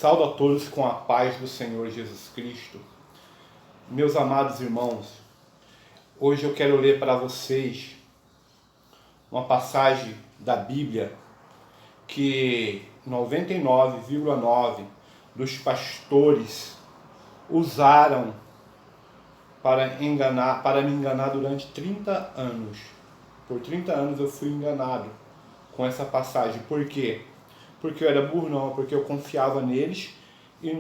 Saúdo a todos com a paz do Senhor Jesus Cristo. Meus amados irmãos, hoje eu quero ler para vocês uma passagem da Bíblia que 99,9% dos pastores usaram para me enganar durante 30 anos. Por 30 anos eu fui enganado com essa passagem. Por quê? Porque eu era burro, não, porque eu confiava neles e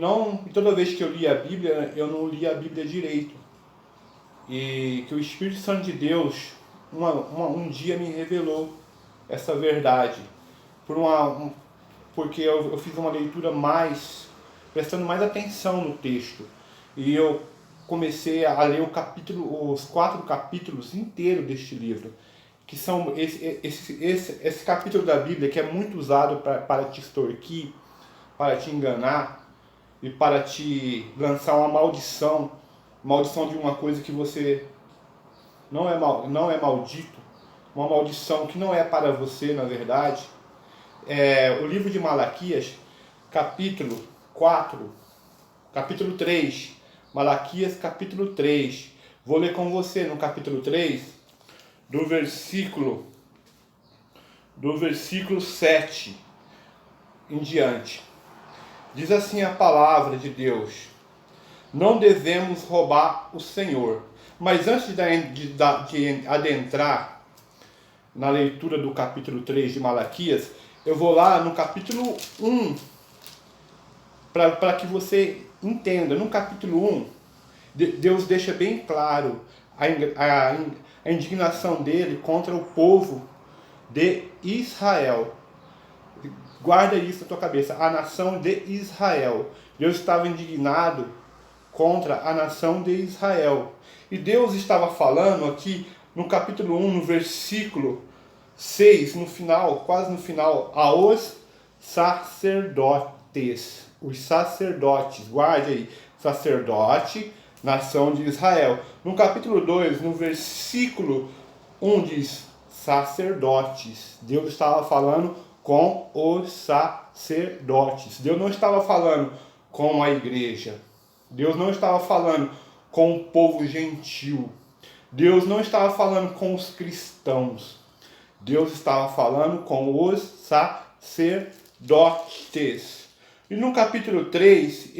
toda vez que eu lia a Bíblia, eu não lia a Bíblia direito. E que o Espírito Santo de Deus um dia me revelou essa verdade. Porque eu fiz uma leitura prestando mais atenção no texto. E eu comecei a ler os 4 capítulos inteiros deste livro. Que são esse capítulo da Bíblia que é muito usado para te extorquir, para te enganar e para te lançar uma maldição de uma coisa que você não é maldito, uma maldição que não é para você, na verdade. O livro de Malaquias, capítulo 3, Malaquias capítulo 3, vou ler com você no capítulo 3, do versículo 7 em diante. Diz assim a palavra de Deus: não devemos roubar o Senhor. Mas antes de adentrar na leitura do capítulo 3 de Malaquias, eu vou lá no capítulo 1, para que você entenda. No capítulo 1, Deus deixa bem claro a indignação dele contra o povo de Israel. Guarda isso na tua cabeça, a nação de Israel. Deus estava indignado contra a nação de Israel. E Deus estava falando aqui no capítulo 1, no versículo 6, no final, quase no final, aos sacerdotes. Os sacerdotes, guarde aí, sacerdote, nação de Israel. No capítulo 2, no versículo 1 diz sacerdotes. Deus estava falando com os sacerdotes. Deus não estava falando com a igreja. Deus não estava falando com o povo gentil. Deus não estava falando com os cristãos. Deus estava falando com os sacerdotes. E no capítulo 3,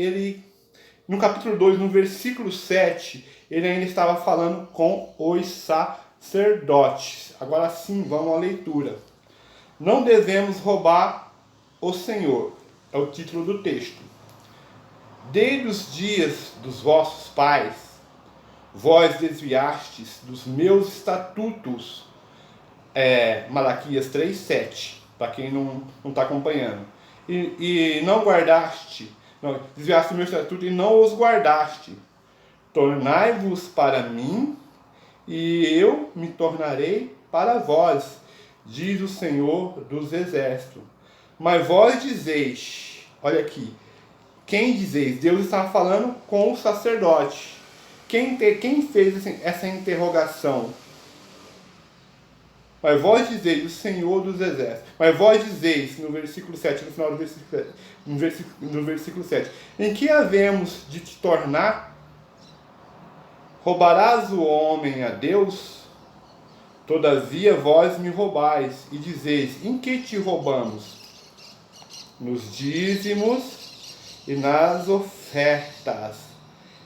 no capítulo 2, no versículo 7, ele ainda estava falando com os sacerdotes. Agora sim, vamos à leitura. Não devemos roubar o Senhor, é o título do texto. Desde os dias dos vossos pais, vós desviastes dos meus estatutos. Malaquias 3:7, para quem não está acompanhando. E não guardaste, desviaste do meu estatuto e não os guardaste. Tornai-vos para mim, e eu me tornarei para vós, diz o Senhor dos Exércitos. Mas vós dizeis, olha aqui, quem dizeis? Deus estava falando com o sacerdote. Quem fez essa interrogação? Mas vós dizeis, o Senhor dos Exércitos. Mas vós dizeis, no versículo 7, no final do versículo 7, em que havemos de te tornar? Roubarás o homem a Deus? Todavia vós me roubais, e dizeis, em que te roubamos? Nos dízimos e nas ofertas.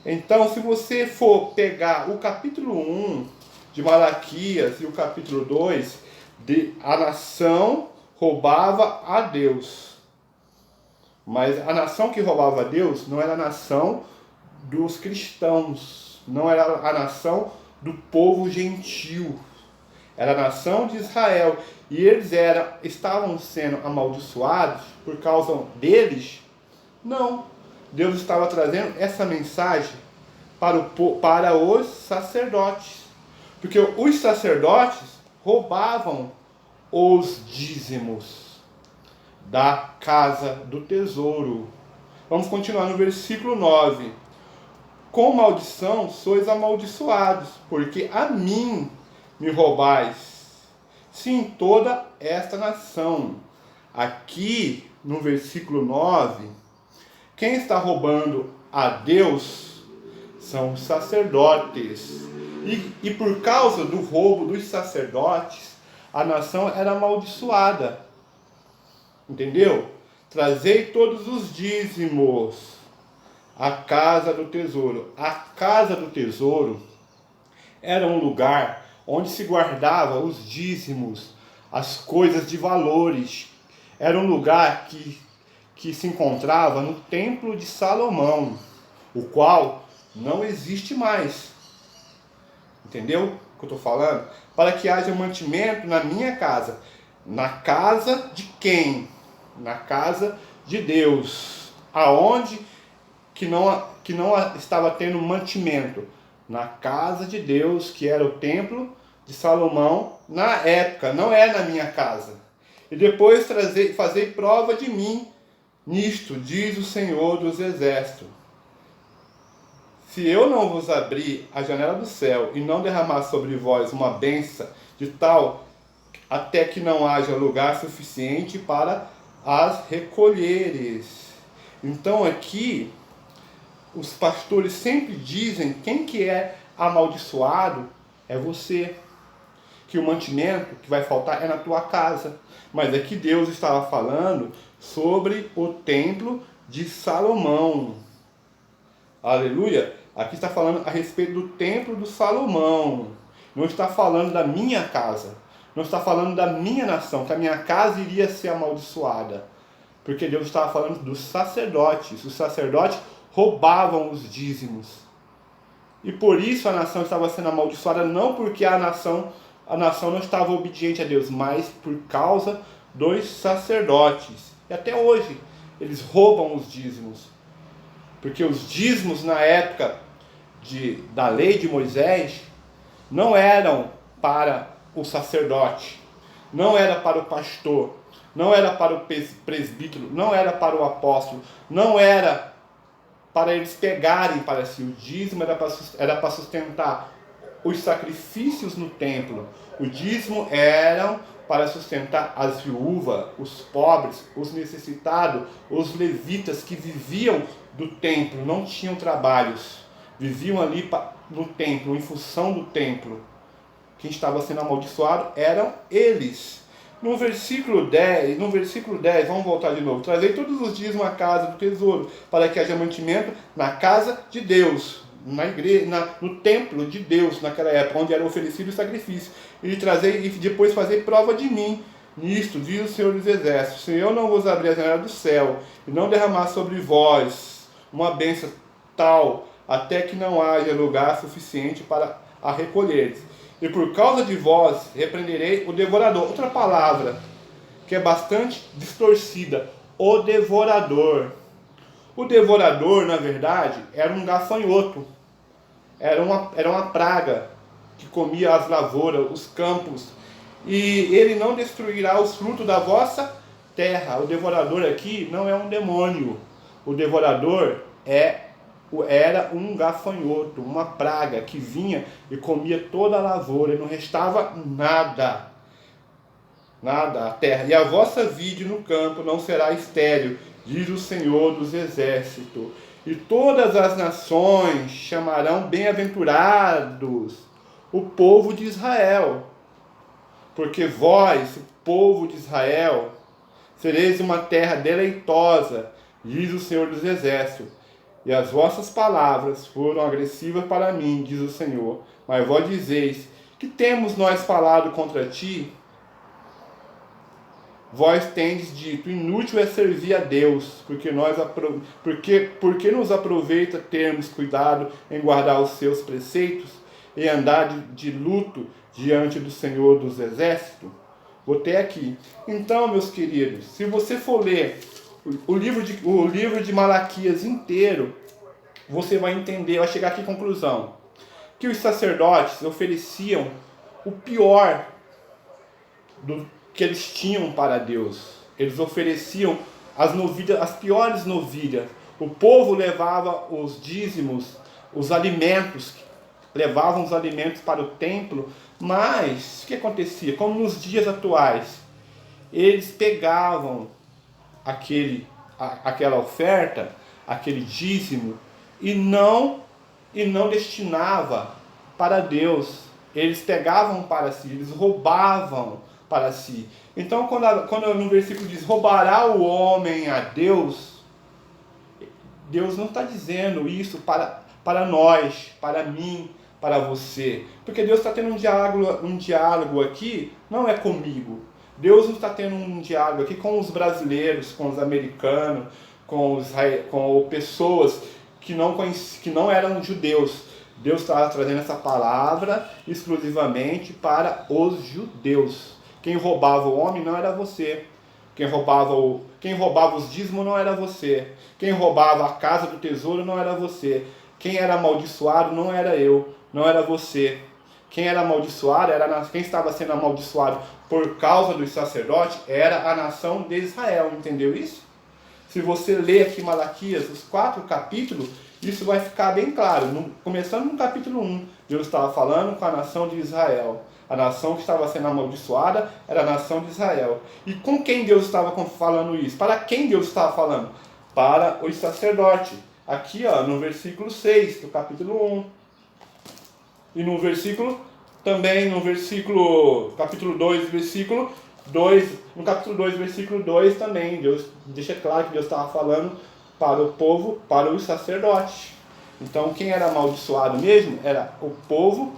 Então, se você for pegar o capítulo 1 de Malaquias e o capítulo 2, a nação roubava a Deus. Mas a nação que roubava a Deus não era a nação dos cristãos, não era a nação do povo gentil. Era a nação de Israel. E eles estavam sendo amaldiçoados por causa deles? Não. Deus estava trazendo essa mensagem para os sacerdotes. Porque os sacerdotes roubavam os dízimos da casa do tesouro. Vamos continuar no versículo 9. Com maldição sois amaldiçoados, porque a mim me roubais, sim, toda esta nação. Aqui no versículo 9, Quem está roubando a Deus são os sacerdotes. E por causa do roubo dos sacerdotes, a nação era amaldiçoada. Entendeu? Trazei todos os dízimos à casa do tesouro. A casa do tesouro era um lugar onde se guardava os dízimos, as coisas de valores. Era um lugar que se encontrava no Templo de Salomão, o qual não existe mais. Entendeu o que eu estou falando? Para que haja mantimento na minha casa. Na casa de quem? Na casa de Deus. Aonde que não estava tendo mantimento? Na casa de Deus, que era o templo de Salomão, na época, não é na minha casa. E depois fazei prova de mim nisto, diz o Senhor dos Exércitos. Se eu não vos abrir a janela do céu e não derramar sobre vós uma bênção de tal até que não haja lugar suficiente para as recolheres. Então aqui os pastores sempre dizem quem que é amaldiçoado é você. Que o mantimento que vai faltar é na tua casa. Mas aqui Deus estava falando sobre o templo de Salomão. Aleluia! Aqui está falando a respeito do templo do Salomão. Não está falando da minha casa. Não está falando da minha nação, que a minha casa iria ser amaldiçoada. Porque Deus estava falando dos sacerdotes. Os sacerdotes roubavam os dízimos. E por isso a nação estava sendo amaldiçoada, não porque a nação não estava obediente a Deus, mas por causa dos sacerdotes. E até hoje eles roubam os dízimos. Porque os dízimos na época da lei de Moisés não eram para o sacerdote, não era para o pastor, não era para o presbítero, não era para o apóstolo, não era para eles pegarem para si. O dízimo era para sustentar os sacrifícios no templo. O dízimo era para sustentar as viúvas, os pobres, os necessitados, os levitas que viviam do templo, não tinham trabalhos, viviam ali no templo, em função do templo. Quem estava sendo amaldiçoado eram eles. No versículo 10, vamos voltar de novo. Trazei todos os dízimos à casa do tesouro, para que haja mantimento na casa de Deus, na igreja, no templo de Deus, naquela época, onde era oferecido o sacrifício. E depois fazer prova de mim nisto, diz o Senhor dos Exércitos: se eu não vos abrir a janela do céu, e não derramar sobre vós uma bênção tal, até que não haja lugar suficiente para a recolheres. E por causa de vós repreenderei o devorador. Outra palavra que é bastante distorcida: o devorador. O devorador, na verdade, era um gafanhoto. Era uma praga que comia as lavouras, os campos. E ele não destruirá os frutos da vossa terra. O devorador aqui não é um demônio. O devorador era um gafanhoto, uma praga que vinha e comia toda a lavoura, e não restava nada, a terra. E a vossa vide no campo não será estéril, diz o Senhor dos Exércitos. E todas as nações chamarão bem-aventurados o povo de Israel, porque vós, o povo de Israel, sereis uma terra deleitosa, diz o Senhor dos Exércitos. E as vossas palavras foram agressivas para mim, diz o Senhor. Mas vós dizeis: que temos nós falado contra ti? Vós tendes dito: inútil é servir a Deus, porque nos aproveita termos cuidado em guardar os seus preceitos e andar de luto diante do Senhor dos Exércitos? Botei aqui. Então, meus queridos, se você for ler o livro de Malaquias inteiro, você vai entender, vai chegar aqui à conclusão, que os sacerdotes ofereciam o pior do que eles tinham para Deus. Eles ofereciam as piores novilhas. O povo levava os dízimos, os alimentos, levavam os alimentos para o templo, mas o que acontecia? Como nos dias atuais, eles pegavam aquela oferta, aquele dízimo, e não destinava para Deus. Eles pegavam para si, eles roubavam para si. Então, quando no versículo diz, roubará o homem a Deus, Deus não está dizendo isso para nós, para mim, para você. Porque Deus está tendo um diálogo aqui, não é comigo. Deus não está tendo um diálogo aqui com os brasileiros, com os americanos, com pessoas que não eram judeus. Deus estava trazendo essa palavra exclusivamente para os judeus. Quem roubava o homem não era você. Quem roubava os dízimos não era você. Quem roubava a casa do tesouro não era você. Quem era amaldiçoado não era eu, não era você. Quem era amaldiçoado, quem estava sendo amaldiçoado por causa dos sacerdotes, era a nação de Israel. Entendeu isso? Se você ler aqui Malaquias, os 4 capítulos, isso vai ficar bem claro. Começando no capítulo 1, Deus estava falando com a nação de Israel. A nação que estava sendo amaldiçoada era a nação de Israel. E com quem Deus estava falando isso? Para quem Deus estava falando? Para os sacerdotes. Aqui, no versículo 6 do capítulo 1. E no capítulo 2, versículo 2, no capítulo 2, versículo 2 também, Deus deixa claro que Deus estava falando para o povo, para os sacerdotes. Então, quem era amaldiçoado mesmo era o povo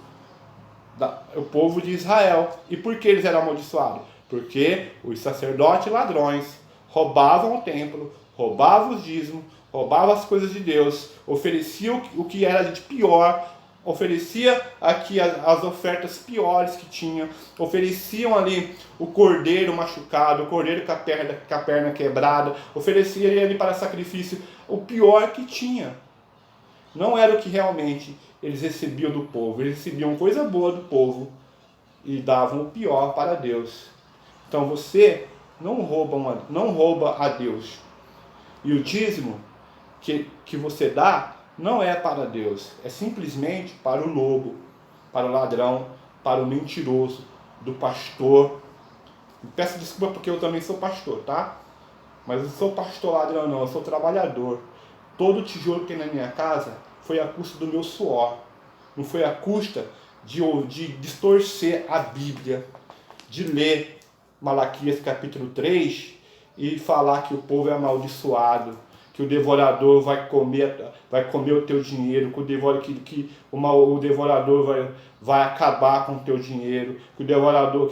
de Israel. E por que eles eram amaldiçoados? Porque os sacerdotes ladrões roubavam o templo, roubavam os dízimos, roubavam as coisas de Deus, ofereciam o que era de pior, oferecia aqui as ofertas piores que tinha, ofereciam ali o cordeiro machucado, o cordeiro com a perna quebrada, oferecia ali para sacrifício o pior que tinha. Não era o que realmente eles recebiam do povo, eles recebiam coisa boa do povo e davam o pior para Deus. Então você não rouba a Deus. E o dízimo que você dá não é para Deus, é simplesmente para o lobo, para o ladrão, para o mentiroso, do pastor. Peço desculpa porque eu também sou pastor, tá? Mas eu não sou pastor ladrão não, eu sou trabalhador. Todo tijolo que tem na minha casa foi a custa do meu suor. Não foi a custa de distorcer a Bíblia, de ler Malaquias capítulo 3 e falar que o povo é amaldiçoado, que o devorador vai comer o teu dinheiro, que o devorador vai acabar com o teu dinheiro, que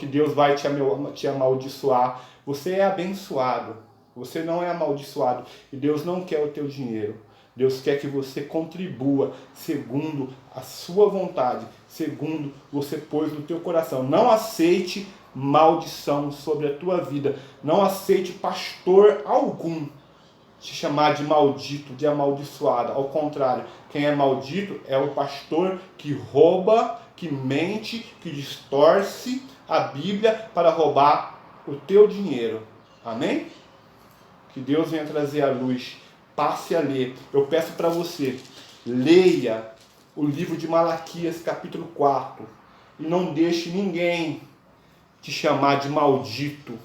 Deus vai te amaldiçoar. Você é abençoado, você não é amaldiçoado, e Deus não quer o teu dinheiro. Deus quer que você contribua segundo a sua vontade, segundo você pôs no teu coração. Não aceite maldição sobre a tua vida, não aceite pastor algum te chamar de maldito, de amaldiçoado. Ao contrário, quem é maldito é o pastor que rouba, que mente, que distorce a Bíblia para roubar o teu dinheiro. Amém? Que Deus venha trazer a luz. Passe a ler. Eu peço para você, leia o livro de Malaquias, capítulo 4. E não deixe ninguém te chamar de maldito.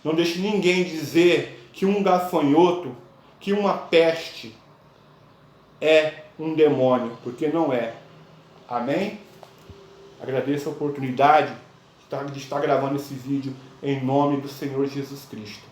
Não deixe ninguém dizer que um gafanhoto, que uma peste é um demônio, porque não é. Amém? Agradeço a oportunidade de estar gravando esse vídeo em nome do Senhor Jesus Cristo.